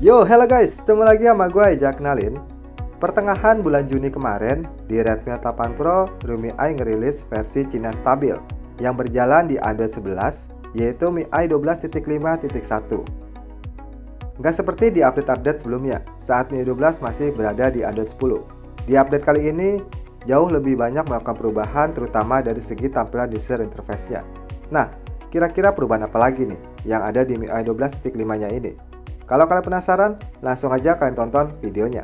Yo, hello guys, ketemu lagi sama gue Jack Nalin. Pertengahan bulan Juni kemarin, di Redmi Note 8 Pro, MIUI ngerilis versi Cina stabil yang berjalan di Android 11, yaitu MIUI 12.5.1. Nggak seperti di update-update sebelumnya, saat MIUI 12 masih berada di Android 10. Di update kali ini, jauh lebih banyak melakukan perubahan, terutama dari segi tampilan user interface-nya. Nah, kira-kira perubahan apa lagi nih yang ada di MIUI 12.5-nya ini? Kalau kalian penasaran, langsung aja kalian tonton videonya.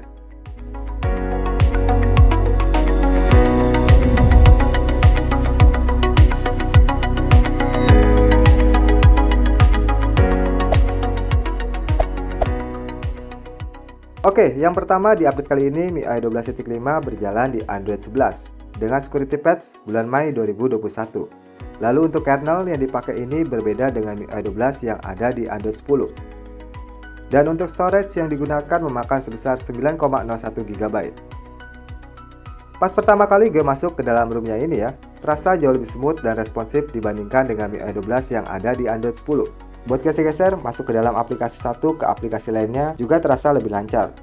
Oke, yang pertama di update kali ini MIUI 12.5 berjalan di Android 11 dengan security patch bulan Mei 2021. Lalu untuk kernel yang dipakai ini berbeda dengan MIUI 12 yang ada di Android 10. Dan untuk storage yang digunakan memakan sebesar 9,01 GB. Pas pertama kali gue masuk ke dalam roomnya ini ya, terasa jauh lebih smooth dan responsif dibandingkan dengan MIUI 12 yang ada di Android 10. Buat geser-geser masuk ke dalam aplikasi satu ke aplikasi lainnya juga terasa lebih lancar.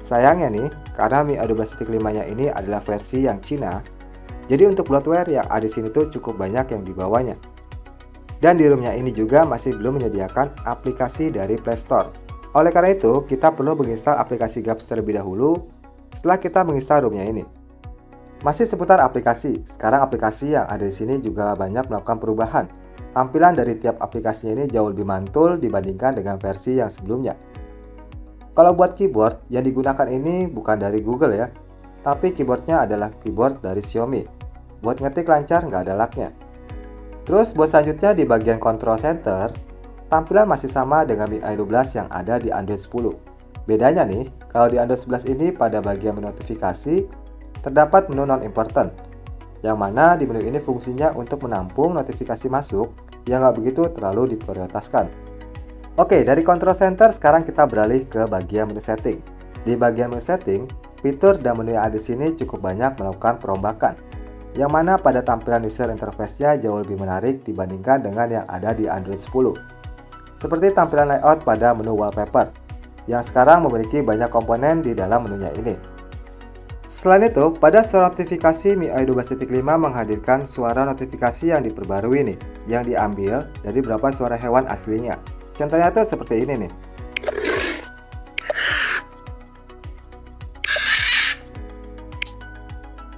Sayangnya nih, karena MIUI 12.5-nya ini adalah versi yang Cina, jadi untuk bloatware yang ada di sini tuh cukup banyak yang dibawanya. Dan di roomnya ini juga masih belum menyediakan aplikasi dari Play Store. Oleh karena itu, kita perlu menginstal aplikasi Gaps terlebih dahulu setelah kita menginstal roomnya ini. Masih seputar aplikasi, sekarang aplikasi yang ada di sini juga banyak melakukan perubahan. Tampilan dari tiap aplikasinya ini jauh lebih mantul dibandingkan dengan versi yang sebelumnya. Kalau buat keyboard, yang digunakan ini bukan dari Google ya, tapi keyboardnya adalah keyboard dari Xiaomi. Buat ngetik lancar nggak ada lagnya. Terus buat selanjutnya di bagian control center, tampilan masih sama dengan MIUI 12 yang ada di Android 10. Bedanya nih, kalau di Android 11 ini pada bagian menu notifikasi, terdapat menu non-important, yang mana di menu ini fungsinya untuk menampung notifikasi masuk yang nggak begitu terlalu diprioritaskan. Oke, dari control center sekarang kita beralih ke bagian menu setting. Di bagian menu setting, fitur dan menu yang ada di sini cukup banyak melakukan perombakan, yang mana pada tampilan user interface-nya jauh lebih menarik dibandingkan dengan yang ada di Android 10. Seperti tampilan layout pada menu wallpaper, yang sekarang memiliki banyak komponen di dalam menunya ini. Selain itu, pada suara notifikasi MIUI 12.5 menghadirkan suara notifikasi yang diperbarui nih, yang diambil dari beberapa suara hewan aslinya. Contohnya tuh seperti ini nih.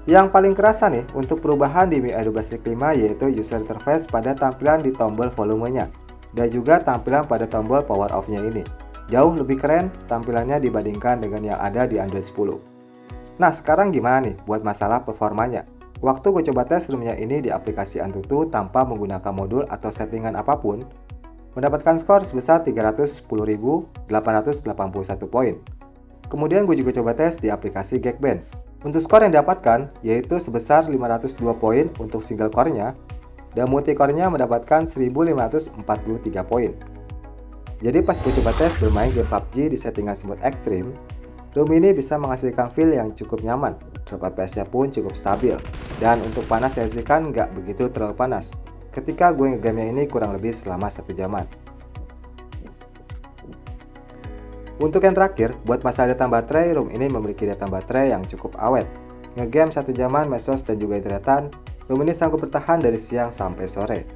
Yang paling kerasa nih untuk perubahan di MIUI 12.5 yaitu user interface pada tampilan di tombol volumenya. Dan juga tampilan pada tombol power off-nya ini. Jauh lebih keren tampilannya dibandingkan dengan yang ada di Android 10. Nah, sekarang gimana nih buat masalah performanya? Waktu gue coba tes roomnya ini di aplikasi Antutu tanpa menggunakan modul atau settingan apapun, mendapatkan skor sebesar 310.881 poin. Kemudian gue juga coba tes di aplikasi Geekbench. Untuk skor yang didapatkan yaitu sebesar 502 poin untuk single core-nya, dan multicore-nya mendapatkan 1543 poin. Jadi pas gue coba tes bermain game PUBG di settingan smooth extreme, room ini bisa menghasilkan feel yang cukup nyaman, drop FPS-nya pun cukup stabil, dan untuk panas kan nggak begitu terlalu panas, ketika gue ngegame ini kurang lebih selama 1 jaman. Untuk yang terakhir, buat masalah daya baterai, room ini memiliki daya baterai yang cukup awet. Ngegame 1 jaman, medsos dan juga internetan, room ini sanggup bertahan dari siang sampai sore.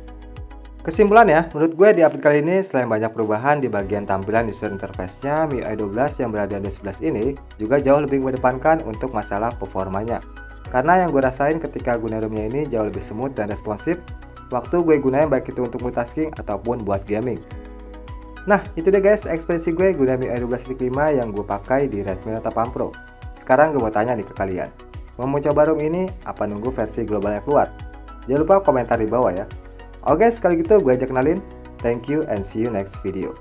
Kesimpulannya, menurut gue di update kali ini selain banyak perubahan di bagian tampilan user interface-nya, MIUI 12 yang berada di Android 11 ini juga jauh lebih mengedepankan untuk masalah performanya. Karena yang gue rasain ketika guna roomnya ini jauh lebih smooth dan responsif waktu gue gunain baik itu untuk multitasking ataupun buat gaming. Nah, itu deh guys ekspresi gue guna MIUI 12.5 yang gue pakai di Redmi Note 8 Pro. Sekarang gue mau tanya nih ke kalian. Mau coba room ini apa nunggu versi globalnya keluar? Jangan lupa komentar di bawah ya. Oke, sekali gitu gue Jack Nalin. Thank you and see you next video.